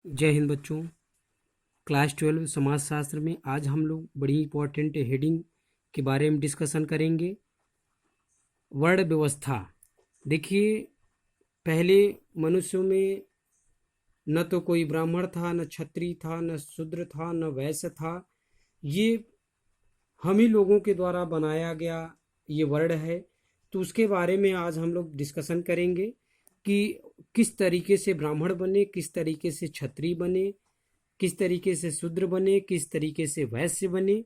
जय हिंद बच्चों। क्लास 12 समाजशास्त्र में आज हम लोग बड़ी इंपॉर्टेंट हेडिंग के बारे में डिस्कशन करेंगे। वर्ण व्यवस्था। देखिए, पहले मनुष्यों में न तो कोई ब्राह्मण था, न क्षत्रिय था, न शूद्र था, न वैश्य था। ये हम ही लोगों के द्वारा बनाया गया ये वर्ण है। तो उसके बारे में आज हम लोग डिस्कशन करेंगे कि किस तरीके से ब्राह्मण बने, किस तरीके से क्षत्रिय बने, किस तरीके से शूद्र बने, किस तरीके से वैश्य बने।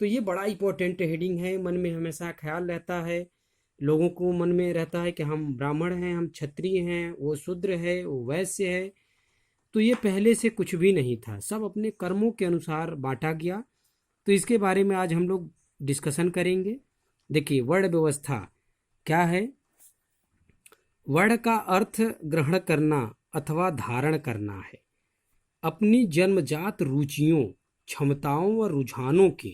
तो ये बड़ा इंपॉर्टेंट हेडिंग है। मन में हमेशा ख्याल रहता है, लोगों को मन में रहता है कि हम ब्राह्मण हैं, हम क्षत्रिय हैं, वो शूद्र है, वो वैश्य है। तो ये पहले से कुछ भी नहीं था, सब अपने कर्मों के अनुसार बांटा गया। तो इसके बारे में आज हम लोग डिस्कशन करेंगे। देखिए, वर्ण व्यवस्था क्या है। वर्ण का अर्थ ग्रहण करना अथवा धारण करना है। अपनी जन्मजात रुचियों, क्षमताओं व रुझानों के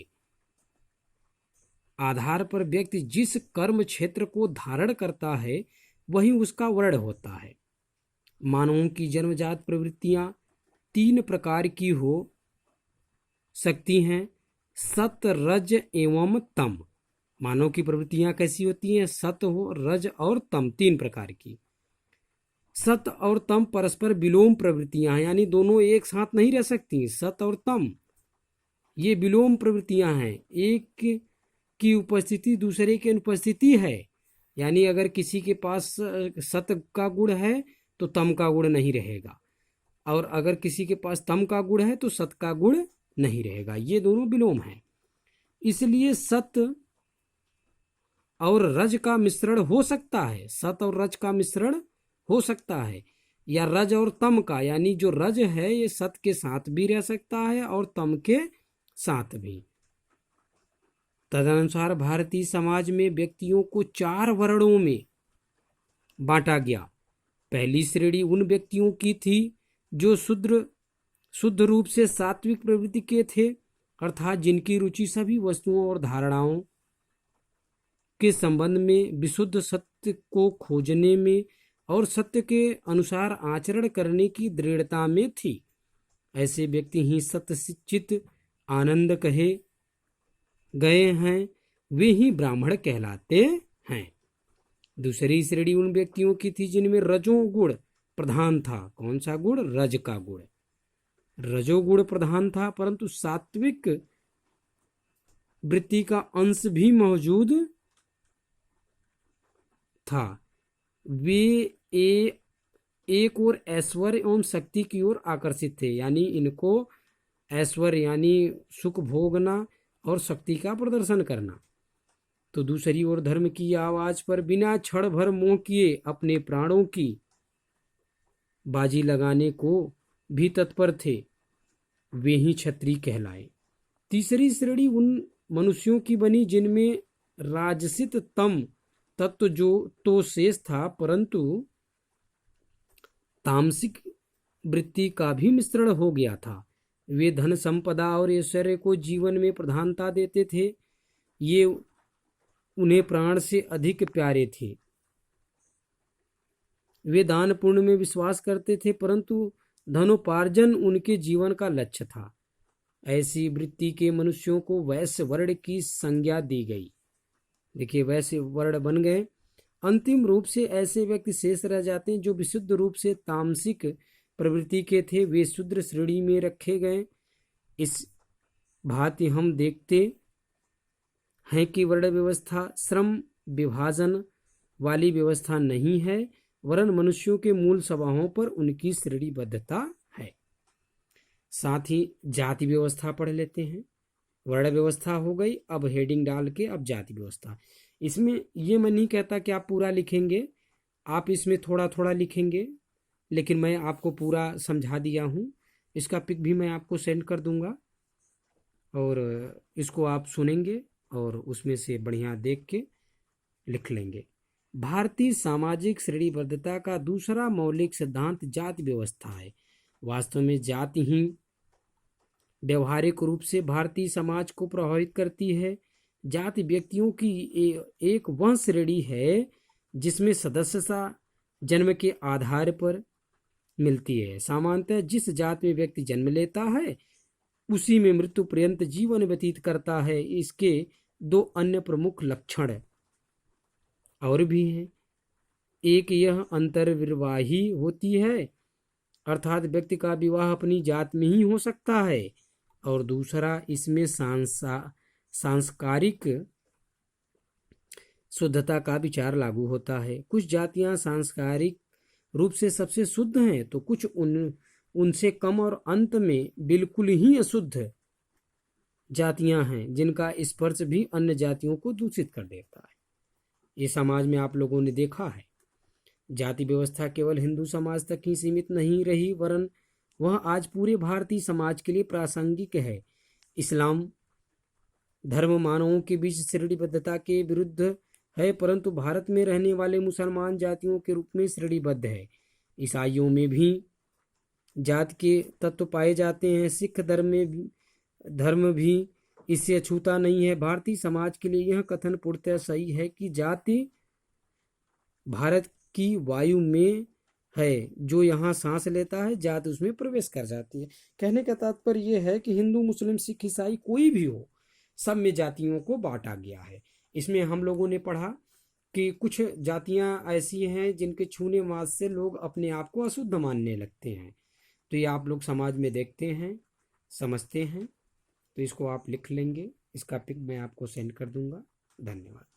आधार पर व्यक्ति जिस कर्म क्षेत्र को धारण करता है वही उसका वर्ण होता है। मानवों की जन्मजात प्रवृत्तियां तीन प्रकार की हो सकती हैं: सत, रज एवं तम। मानव की प्रवृत्तियां कैसी होती हैं? सत हो, रज और तम, तीन प्रकार की। सत और तम परस्पर विलोम प्रवृत्तियां हैं, यानी दोनों एक साथ नहीं रह सकती। सत और तम ये विलोम प्रवृत्तियां हैं, एक की उपस्थिति दूसरे की अनुपस्थिति है। यानी अगर किसी के पास सत का गुण है तो तम का गुण नहीं रहेगा, और अगर किसी के पास तम का गुण है तो सत का गुण नहीं रहेगा। ये दोनों विलोम हैं। इसलिए सत और रज का मिश्रण हो सकता है, सत और रज का मिश्रण हो सकता है, या रज और तम का, यानी जो रज है ये सत के साथ भी रह सकता है और तम के साथ भी। तदनुसार भारतीय समाज में व्यक्तियों को चार वर्णों में बांटा गया। पहली श्रेणी उन व्यक्तियों की थी जो शुद्ध रूप से सात्विक प्रवृत्ति के थे, अर्थात जिनकी रुचि सभी वस्तुओं और धारणाओं के संबंध में विशुद्ध सत्य को खोजने में और सत्य के अनुसार आचरण करने की दृढ़ता में थी। ऐसे व्यक्ति ही सत्यचित आनंद कहे गए हैं, वे ही ब्राह्मण कहलाते हैं। दूसरी श्रेणी उन व्यक्तियों की थी जिनमें रजोगुण प्रधान था। कौन सा गुण? रज का गुण। रजोगुण प्रधान था, परंतु सात्विक वृत्ति का अंश भी मौजूद था। वे एक और ऐश्वर्य एवं शक्ति की ओर आकर्षित थे, यानी इनको ऐश्वर्य यानी सुख भोगना और शक्ति का प्रदर्शन करना। तो दूसरी ओर धर्म की आवाज पर बिना क्षण भर मोह किए अपने प्राणों की बाजी लगाने को भी तत्पर थे, वे ही क्षत्रिय कहलाए। तीसरी श्रेणी उन मनुष्यों की बनी जिनमें राजसित तम तत्व जो तो शेष था, परंतु तामसिक वृत्ति का भी मिश्रण हो गया था। वे धन संपदा और ऐश्वर्य को जीवन में प्रधानता देते थे, ये उन्हें प्राण से अधिक प्यारे थे। वे दान पुण्य में विश्वास करते थे, परंतु धनोपार्जन उनके जीवन का लक्ष्य था। ऐसी वृत्ति के मनुष्यों को वैश्य वर्ण की संज्ञा दी गई। देखिए, वैश्य वर्ण बन गए। अंतिम रूप से ऐसे व्यक्ति शेष रह जाते हैं जो विशुद्ध रूप से तामसिक प्रवृत्ति के थे, वे शूद्र श्रेणी में रखे गए। इस भांति हम देखते हैं कि वर्ण व्यवस्था श्रम विभाजन वाली व्यवस्था नहीं है, वरन मनुष्यों के मूल स्वभावों पर उनकी श्रेणीबद्धता है। साथ ही जाति व्यवस्था पढ़ लेते हैं। वर्ण व्यवस्था हो गई, अब हेडिंग डाल के अब जाति व्यवस्था। इसमें ये मैं नहीं कहता कि आप पूरा लिखेंगे, आप इसमें थोड़ा थोड़ा लिखेंगे, लेकिन मैं आपको पूरा समझा दिया हूँ। इसका पिक भी मैं आपको सेंड कर दूंगा और इसको आप सुनेंगे और उसमें से बढ़िया देख के लिख लेंगे। भारतीय सामाजिक श्रेणीबद्धता का दूसरा मौलिक सिद्धांत जाति व्यवस्था है। वास्तव में जाति ही व्यवहारिक रूप से भारतीय समाज को प्रभावित करती है। जाति व्यक्तियों की एक वंश श्रेणी है जिसमें सदस्यता जन्म के आधार पर मिलती है। सामान्यतः जिस जात में व्यक्ति जन्म लेता है उसी में मृत्यु पर्यंत जीवन व्यतीत करता है। इसके दो अन्य प्रमुख लक्षण और भी हैं। एक, यह अंतर्विवाही होती है, अर्थात व्यक्ति का विवाह अपनी जात में ही हो सकता है। और दूसरा, इसमें सांस्कारिक शुद्धता का विचार लागू होता है। कुछ जातियां सांस्कारिक रूप से सबसे शुद्ध हैं, तो कुछ उनसे कम और अंत में बिल्कुल ही अशुद्ध जातियां हैं, जिनका स्पर्श भी अन्य जातियों को दूषित कर देता है। ये समाज में आप लोगों ने देखा है। जाति व्यवस्था केवल हिंदू समाज तक ही सीमित नहीं रही, वरन वह आज पूरे भारतीय समाज के लिए प्रासंगिक है। इस्लाम धर्म मानवों के बीच श्रेणीबद्धता के विरुद्ध है, परंतु भारत में रहने वाले मुसलमान जातियों के रूप में श्रेणीबद्ध है। ईसाइयों में भी जात के तत्व पाए जाते हैं। सिख धर्म भी इससे अछूता नहीं है। भारतीय समाज के लिए यह कथन पूर्णतः सही है कि जाति भारत की वायु में है, जो यहाँ सांस लेता है जात उसमें प्रवेश कर जाती है। कहने का तात्पर्य यह है कि हिंदू मुस्लिम सिख ईसाई कोई भी हो, सब में जातियों को बांटा गया है। इसमें हम लोगों ने पढ़ा कि कुछ जातियां ऐसी हैं जिनके छूने मात्र से लोग अपने आप को अशुद्ध मानने लगते हैं। तो ये आप लोग समाज में देखते हैं, समझते हैं, तो इसको आप लिख लेंगे। इसका पिक मैं आपको सेंड कर दूंगा। धन्यवाद।